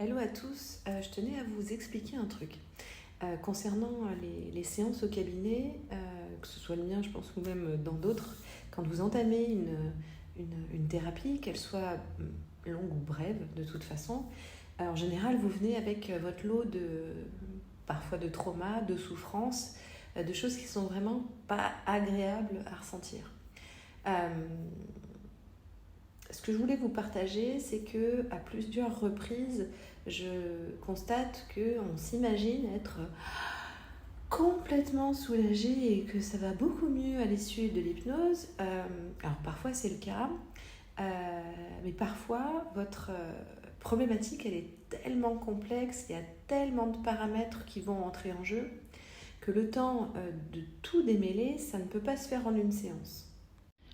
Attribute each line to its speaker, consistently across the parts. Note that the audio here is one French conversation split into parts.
Speaker 1: Hello à tous, je tenais à vous expliquer un truc. Concernant les séances au cabinet, que ce soit le mien, je pense, ou même dans d'autres, quand vous entamez une thérapie, qu'elle soit longue ou brève, de toute façon, en général, vous venez avec votre lot parfois de traumas, de souffrances, de choses qui sont vraiment pas agréables à ressentir. Ce que je voulais vous partager, c'est que à plusieurs reprises, je constate qu'on s'imagine être complètement soulagé et que ça va beaucoup mieux à l'issue de l'hypnose. Alors parfois c'est le cas, mais parfois votre problématique elle est tellement complexe, il y a tellement de paramètres qui vont entrer en jeu que le temps de tout démêler, ça ne peut pas se faire en une séance.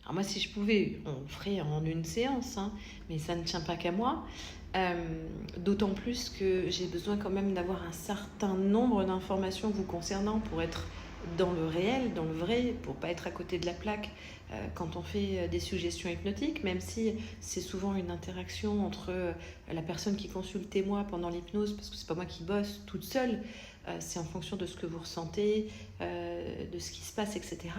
Speaker 1: Alors moi, si je pouvais, on ferait en une séance, hein, mais ça ne tient pas qu'à moi. D'autant plus que j'ai besoin quand même d'avoir un certain nombre d'informations vous concernant pour être dans le réel, dans le vrai, pour pas être à côté de la plaque quand on fait des suggestions hypnotiques, même si c'est souvent une interaction entre la personne qui consulte et moi pendant l'hypnose, parce que c'est pas moi qui bosse toute seule, c'est en fonction de ce que vous ressentez, de ce qui se passe, etc.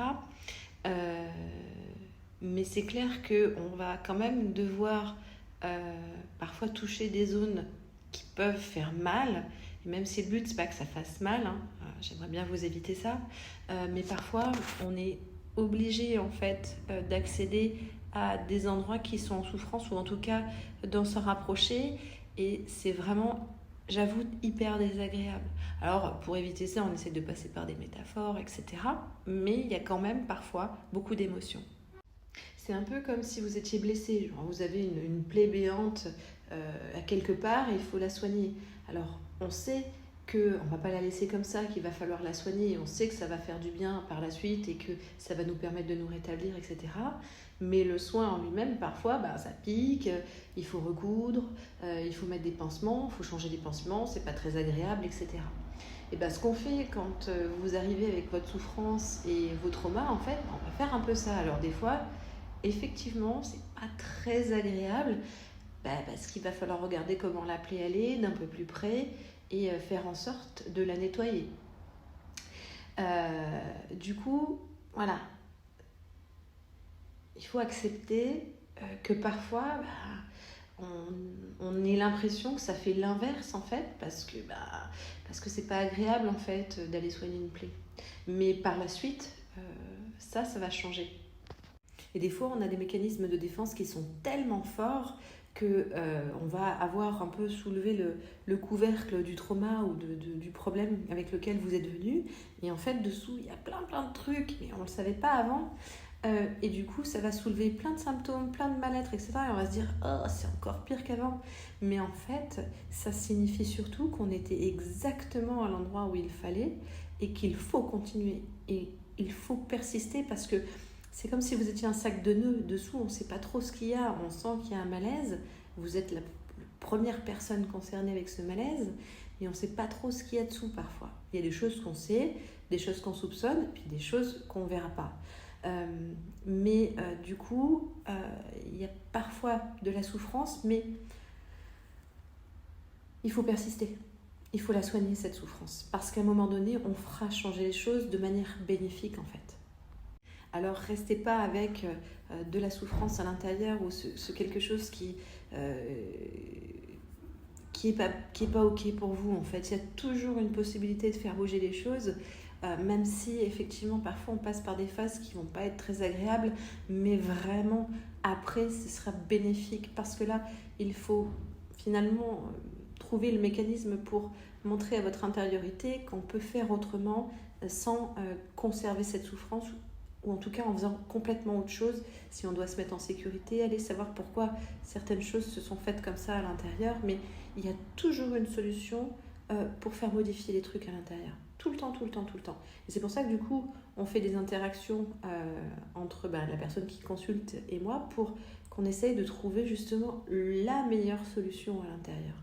Speaker 1: Mais c'est clair qu'on va quand même devoir parfois toucher des zones qui peuvent faire mal. Et même si le but, c'est pas que ça fasse mal, hein, j'aimerais bien vous éviter ça. Mais parfois, on est obligé en fait d'accéder à des endroits qui sont en souffrance ou en tout cas d'en s'en rapprocher. Et c'est vraiment, j'avoue, hyper désagréable. Alors, pour éviter ça, on essaie de passer par des métaphores, etc. Mais il y a quand même parfois beaucoup d'émotions. C'est un peu comme si vous étiez blessé, genre vous avez une plaie béante à quelque part et il faut la soigner. Alors on sait qu'on ne va pas la laisser comme ça, qu'il va falloir la soigner, on sait que ça va faire du bien par la suite et que ça va nous permettre de nous rétablir, etc. Mais le soin en lui-même, parfois, ça pique, il faut recoudre, il faut mettre des pansements, il faut changer les pansements, c'est pas très agréable, etc. Et ce qu'on fait quand vous arrivez avec votre souffrance et vos traumas, en fait, on va faire un peu ça. Alors des fois, effectivement, c'est pas très agréable parce qu'il va falloir regarder comment la plaie elle est d'un peu plus près et faire en sorte de la nettoyer. Du coup, voilà, il faut accepter que parfois on ait l'impression que ça fait l'inverse en fait parce que c'est pas agréable en fait d'aller soigner une plaie. Mais par la suite, ça va changer. Et des fois, on a des mécanismes de défense qui sont tellement forts qu'on va avoir un peu soulevé le couvercle du trauma ou du problème avec lequel vous êtes venu. Et en fait, dessous, il y a plein de trucs, mais on ne le savait pas avant. Et du coup, ça va soulever plein de symptômes, plein de mal-être, etc. Et on va se dire, oh, c'est encore pire qu'avant. Mais en fait, ça signifie surtout qu'on était exactement à l'endroit où il fallait et qu'il faut continuer. Et il faut persister parce que c'est comme si vous étiez un sac de nœuds dessous, on ne sait pas trop ce qu'il y a, on sent qu'il y a un malaise. Vous êtes la première personne concernée avec ce malaise, mais on ne sait pas trop ce qu'il y a dessous parfois. Il y a des choses qu'on sait, des choses qu'on soupçonne, puis des choses qu'on ne verra pas. Du coup, il y a parfois de la souffrance, mais il faut persister. Il faut la soigner, cette souffrance. Parce qu'à un moment donné, on fera changer les choses de manière bénéfique, en fait. Alors restez pas avec de la souffrance à l'intérieur ou ce quelque chose qui est pas ok pour vous en fait. Il y a toujours une possibilité de faire bouger les choses, même si effectivement parfois on passe par des phases qui vont pas être très agréables, mais vraiment après ce sera bénéfique parce que là il faut finalement trouver le mécanisme pour montrer à votre intériorité qu'on peut faire autrement sans conserver cette souffrance ou en tout cas en faisant complètement autre chose. Si on doit se mettre en sécurité, aller savoir pourquoi certaines choses se sont faites comme ça à l'intérieur, mais il y a toujours une solution pour faire modifier les trucs à l'intérieur. Tout le temps. Et c'est pour ça que du coup, on fait des interactions entre la personne qui consulte et moi pour qu'on essaye de trouver justement la meilleure solution à l'intérieur.